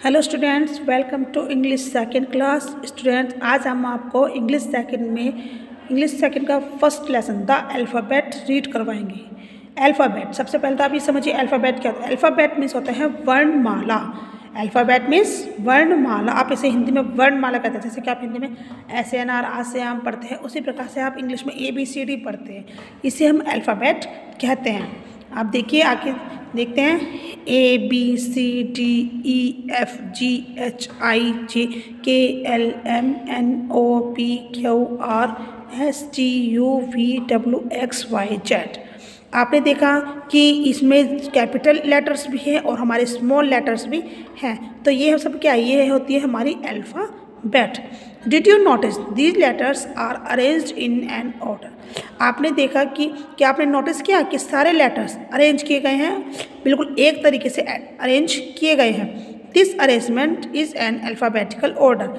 Hello students, welcome to English second class. Students, आज हम आपको इंग्लिश सेकंड का first lesson the alphabet read करवाएंगे। अल्फ़ाबेट, सबसे पहले तो आप ये समझिए अल्फ़ाबेट क्या होता है। अल्फ़ाबेट मीन्स होता है वर्णमाला। अल्फ़ाबेट मीन्स वर्णमाला। आप इसे हिंदी में वर्णमाला कहते हैं। जैसे कि आप हिंदी में ऐसे अनार आ से आम पढ़ते हैं, उसी प्रकार से आप इंग्लिश में ABCD पढ़ते हैं, इसे हम अल्फ़ाबेट कहते हैं। आप देखिए, आगे देखते हैं ABCDEFGHIKLMNOPQRSTUVWXYZ। आपने देखा कि इसमें कैपिटल लेटर्स भी हैं और हमारे स्मॉल लेटर्स भी हैं। तो ये सब क्या है, ये होती है हमारी alphabet. Did you notice these letters are arranged in an order. आपने देखा कि क्या आपने नोटिस किया कि सारे लेटर्स अरेंज किए गए हैं, बिल्कुल एक तरीके से अरेंज किए गए हैं। This arrangement is an alphabetical order.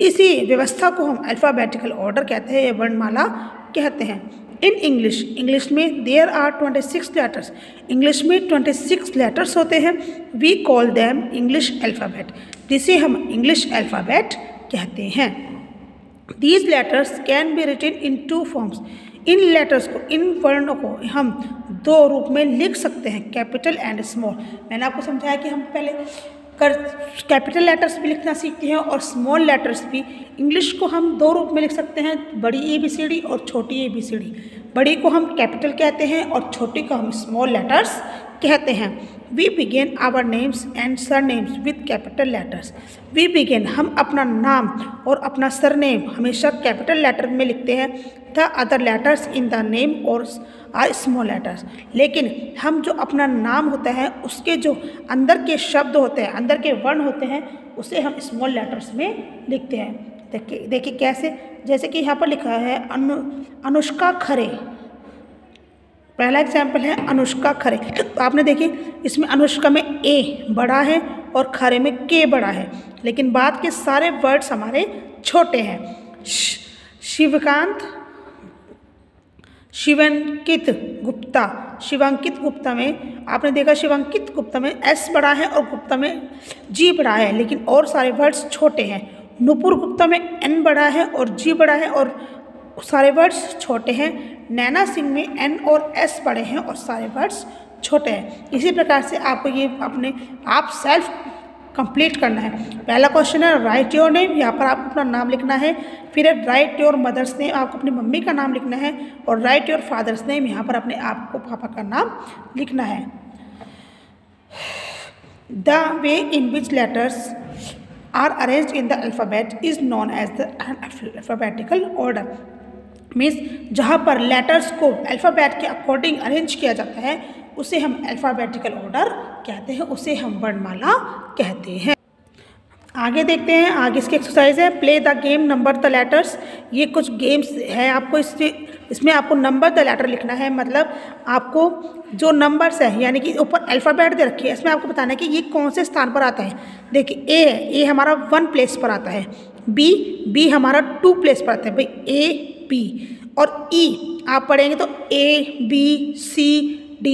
इसी व्यवस्था को हम अल्फ़ाबेटिकल ऑर्डर कहते हैं या वर्णमाला कहते हैं। इन इंग्लिश में देयर आर 26 लेटर्स। इंग्लिश में 26 लेटर्स होते हैं। We call them English alphabet, जिसे हम इंग्लिश अल्फ़ाबेट कहते हैं। These letters can be written in 2 forms. इन लेटर्स को, इन वर्णों को हम 2 रूप में लिख सकते हैं, कैपिटल एंड स्मॉल। मैंने आपको समझाया कि हम पहले कैपिटल लेटर्स भी लिखना सीखते हैं और स्मॉल लेटर्स भी। इंग्लिश को हम 2 रूप में लिख सकते हैं, बड़ी ABCD और छोटी ABCD। बड़ी को हम कैपिटल कहते हैं और छोटी को हम स्मॉल लेटर्स कहते हैं। We begin our names and surnames with capital letters. We begin, हम अपना नाम और अपना सरनेम हमेशा कैपिटल लेटर में लिखते हैं। The other letters in the name और आर स्मॉल लेटर्स। लेकिन हम जो अपना नाम होता है उसके जो अंदर के शब्द होते हैं, अंदर के वर्ण होते हैं, उसे हम स्मॉल लेटर्स में लिखते हैं। देखिए कैसे, जैसे कि यहाँ पर लिखा है अनुष्का खरे। पहला एग्जाम्पल है अनुष्का खरे। तो आपने देखिए इसमें अनुष्का में A बड़ा है और खरे में K बड़ा है, लेकिन बाद के सारे वर्ड्स हमारे छोटे हैं। शिवांकित गुप्ता में आपने देखा, शिवांकित गुप्ता में S बड़ा है और गुप्ता में G बड़ा है, लेकिन और सारे वर्ड्स छोटे हैं। नुपुर गुप्ता में N बड़ा है और G बड़ा है और सारे वर्ड्स छोटे हैं। नैना सिंह में N और S बड़े हैं और सारे वर्ड्स छोटे हैं। इसी प्रकार से आपको ये आप सेल्फ कंप्लीट करना है। पहला क्वेश्चन है राइट योर नेम। यहाँ पर आपको अपना नाम लिखना है। फिर है राइट योर मदर्स नेम, आपको अपनी मम्मी का नाम लिखना है। और राइट योर फादर्स नेम, यहाँ पर अपने आपको पापा का नाम लिखना है। The way in which letters are arranged in the alphabet is known as the alphabetical order. Means जहाँ पर लेटर्स को अल्फ़ाबेट के अकॉर्डिंग अरेंज किया जाता है उसे हम अल्फ़ाबेटिकल ऑर्डर कहते हैं, उसे हम वर्णमाला कहते हैं। आगे देखते हैं, आगे इसकी एक्सरसाइज है play the game number the letters. ये कुछ गेम्स है, आपको इसमें आपको नंबर द लेटर लिखना है। मतलब आपको जो नंबर्स है, यानी कि ऊपर अल्फ़ाबेट दे रखी है, इसमें आपको बताना है कि ये कौन से स्थान पर आता है। देखिए A है, A हमारा 1 प्लेस पर आता है। B हमारा 2 प्लेस पर आता है भाई, A B। और E आप पढ़ेंगे तो ABCD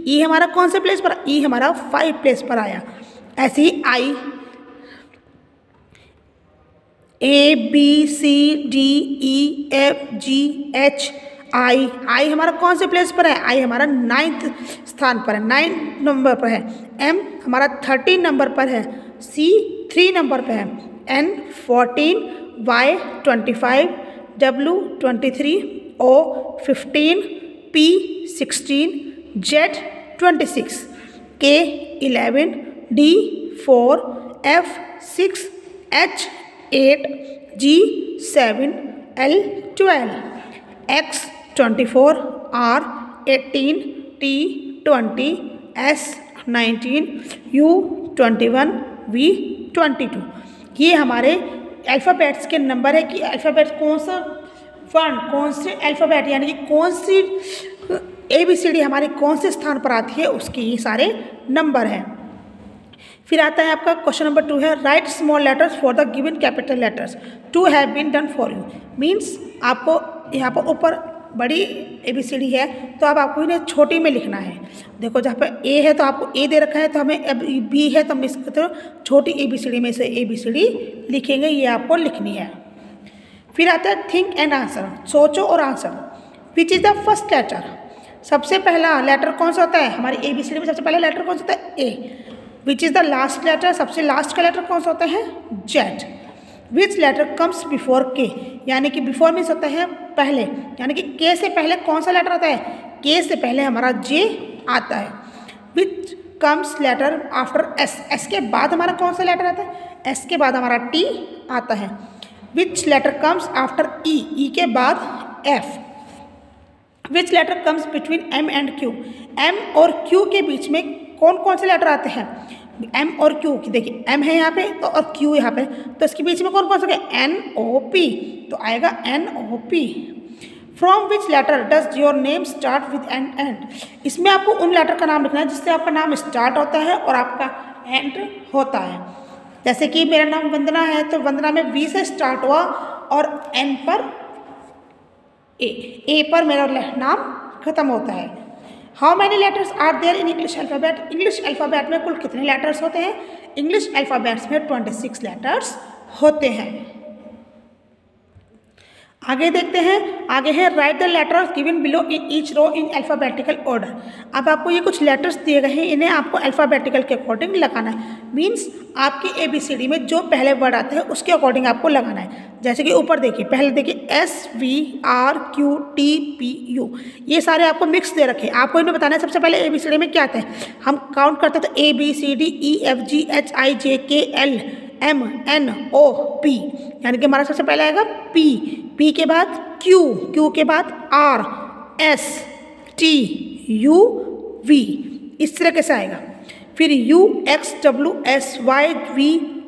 E हमारा कौन से प्लेस पर, E हमारा 5 प्लेस पर आया। ऐसे ही I ABCDEFGH I हमारा कौन से प्लेस पर है, I हमारा 9th स्थान पर है, 9 नंबर पर है। M हमारा 13 नंबर पर है। C 3 नंबर पर है। N 14, Y 25, W 23, O 15, P 16, Z 26, K 11, D 4, F 6, H 8, G 7, L 12, X 24, R 18, T 20, S 19, U 21, V 22। ये हमारे अल्फ़ाबेट्स के नंबर है कि अल्फ़ाबेट कौन सा वर्ण, कौन से अल्फ़ाबेट यानी कि कौन सी ABCD हमारे कौन से स्थान पर आती है, उसके ये सारे नंबर हैं। फिर आता है आपका क्वेश्चन नंबर 2 है write small letters for the given capital letters. 2 have been done for you. Means आपको यहाँ पर ऊपर बड़ी ABCD है तो अब आपको इन्हें छोटी में लिखना है। देखो जहाँ पे A है तो आपको A दे रखा है, तो हमें अब B है तो हम इसको तो छोटी ABCD में से ABCD लिखेंगे, ये आपको लिखनी है। फिर आता है थिंक एंड आंसर, सोचो और answer. Which is the first letter, सबसे पहला लेटर कौन सा होता है हमारी ABCD में, सबसे पहला लेटर कौन सा होता है A। Which is the last letter, सबसे लास्ट का लेटर कौन सा होता है Z। Which letter comes before K, यानी कि बिफोर मीन्स होता है पहले, यानी कि K से पहले कौन सा लेटर आता है, K से पहले हमारा J आता है। Which comes later after S, S के बाद हमारा कौन सा लेटर आता है, S के बाद हमारा T आता है। Which letter comes after E, E के बाद F। Which letter comes between M and Q, M और Q के बीच में कौन कौन से लेटर आते हैं, M और Q की देखिए M है यहाँ पे तो और Q यहाँ पे, तो इसके बीच में कौन कौन सा है NOP, तो आएगा NOP। From which letter does your name start with and end, इसमें आपको उन लेटर का नाम लिखना है जिससे आपका नाम स्टार्ट होता है और आपका एंड होता है। जैसे कि मेरा नाम वंदना है तो वंदना में V से स्टार्ट हुआ और N पर A पर मेरा नाम खत्म होता है। How many letters are there in English alphabet, English alphabet में कुल कितने लेटर्स होते हैं, इंग्लिश अल्फ़ाबेट्स में 26 लेटर्स होते हैं। आगे देखते हैं, आगे है write the letters given below in each row in alphabetical order. अब आपको ये कुछ लेटर्स दिए गए हैं, इन्हें आपको अल्फ़ाबेटिकल के अकॉर्डिंग लगाना है। मीन्स आपकी ABCD में जो पहले वर्ड आता है उसके अकॉर्डिंग आपको लगाना है। जैसे कि ऊपर देखिए, पहले देखिए SVRQTPU, ये सारे आपको मिक्स दे रखे हैं। आपको इन्हें बताना है सबसे पहले ABCD में क्या आता है। हम काउंट करते हैं तो ABCDEFGHIJKLMNOP, यानी कि हमारा सबसे पहले आएगा P, P के बाद Q, Q के बाद R, S, T, U, V, इस तरह कैसे आएगा। फिर U, X, W, S, Y, V,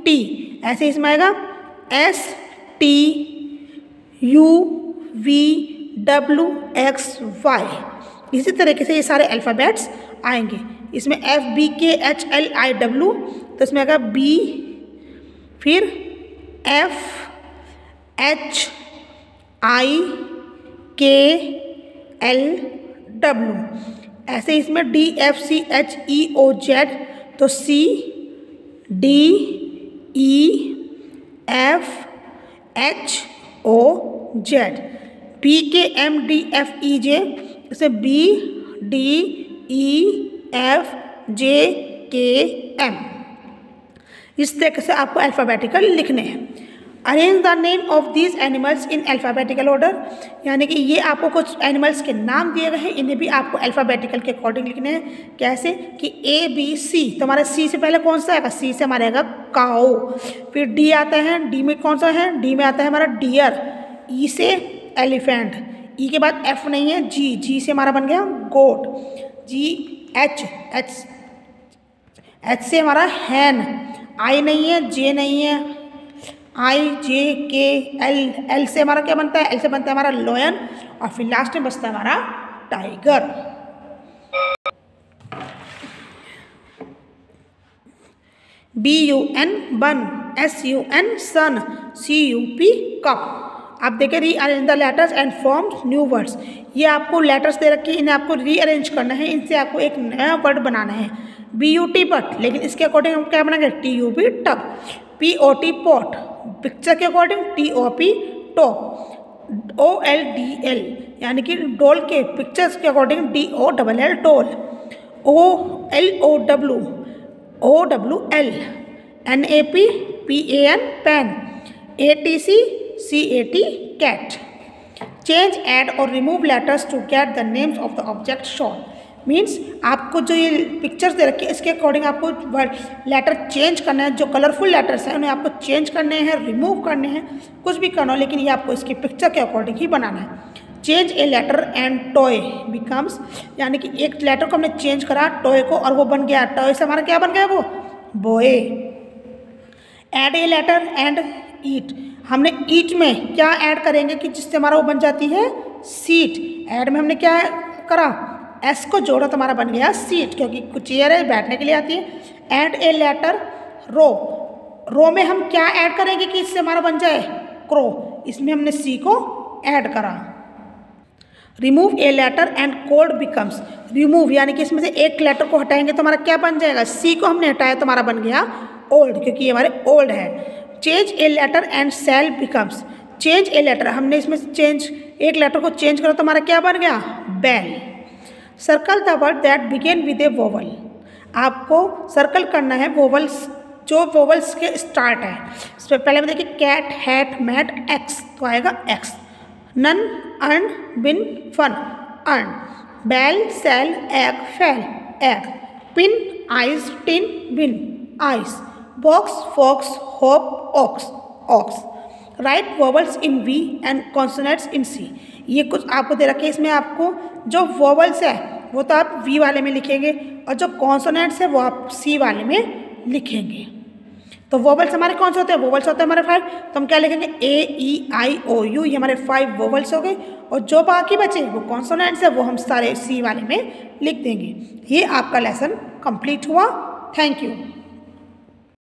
T, ऐसे इसमें आएगा S, T, U, V, W, X, Y, इसी तरीके से ये सारे अल्फ़ाबेट्स आएंगे। इसमें F, B, K, H, L, I, W, तो इसमें आएगा B, फिर F, H, I, K, L, W, ऐसे इसमें D, F, C, H, E, O, Z, तो C, D, E, F, H, O, Z, P, K, M, D, F, E, J, इसे B, D, E, F, J, K, M, इस तरीके से आपको alphabetical लिखने हैं। Arrange the name of these animals in alphabetical order, यानी कि ये आपको कुछ एनिमल्स के नाम दिए गए हैं, इन्हें भी आपको अल्फ़ाबेटिकल के अकॉर्डिंग लिखने हैं। कैसे कि ABC, तो हमारा C से पहले कौन सा आएगा, C से हमारा आएगा काऊ, फिर D आता है, D में कौन सा है, D में आता है हमारा डियर, E से एलिफेंट, E के बाद F नहीं है, G से हमारा बन गया गोट, H से हमारा हैन, I नहीं है, J नहीं है, IJKL से हमारा क्या बनता है, L से बनता है हमारा लॉयन, और फिर लास्ट में बचता है हमारा टाइगर। BUN बन, SUN सन, CUP कप। आप देखिए rearrange the letters and form new words, ये आपको लेटर्स दे रखी है, इन्हें आपको रीअरेंज करना है, इनसे आपको एक नया वर्ड बनाना है। BUT बट, लेकिन इसके अकॉर्डिंग हम क्या बनाएंगे, TUB tub, POT pot, picture के अकॉर्डिंग TOP टॉप, OLDL यानी कि डॉल के पिक्चर्स के according DOLL doll, OLL, NAP PAN pan, ATC CAT cat. Change, add और remove letters to get the names of the object shown, means आपको जो ये pictures दे रखी है इसके अकॉर्डिंग आपको वर्ड लेटर चेंज करना है। जो कलरफुल लेटर्स हैं उन्हें आपको चेंज करने हैं, रिमूव करने हैं, कुछ भी करना हो, लेकिन ये आपको इसकी पिक्चर के अकॉर्डिंग ही बनाना है। Change a letter and toy becomes, यानी कि एक लेटर को हमने चेंज करा टॉय को और वो बन गया टॉय से हमारा क्या बन गया, वो boy. Add a letter and eat, हमने ईट में क्या ऐड करेंगे कि जिससे हमारा वो बन जाती है सीट। ऐड में हमने क्या करा, एस को जोड़ा तो हमारा बन गया सीट, क्योंकि कुछ चेयर है बैठने के लिए आती है। ऐड ए लेटर रो, रो में हम क्या ऐड करेंगे कि इससे हमारा बन जाए क्रो, इसमें हमने सी को ऐड करा। Remove a letter and code becomes, remove यानी कि इसमें से एक लेटर को हटाएंगे तो हमारा क्या बन जाएगा, सी को हमने हटाया तो हमारा बन गया ओल्ड, क्योंकि ये हमारे ओल्ड है। Change a letter and sell becomes, change a letter, हमने इसमें से चेंज एक लेटर को चेंज करा तो हमारा क्या बन गया, bell. Circle the word that begin with a vowel, आपको सर्कल करना है वोवल्स, जो वोवल्स के स्टार्ट है। इसमें पहले में देखिए कैट, हैट, मैट, एक्स, तो आएगा ax. Nun, urn, bin, fun, urn. Bell, sell, egg, fell, egg. Pin, eyes, tin, bin, ice. Box, fox, hope, ox, ox. Write vowels in V and consonants in C, ये कुछ आपको दे रखे हैं। इसमें आपको जो वोवल्स है वो तो आप वी वाले में लिखेंगे और जो कॉन्सोनेंट्स है वो आप सी वाले में लिखेंगे। तो वोवल्स हमारे कौन से होते हैं, वोवल्स होते हैं हमारे 5, तो हम क्या लिखेंगे, ए, ई, आई, ओ, यू, ये हमारे 5 वोवल्स हो गए। और जो बाकी बचे वो कॉन्सोनेंट्स है वो हम सारे सी वाले में लिख देंगे। ये आपका लेसन कंप्लीट हुआ। Thank you.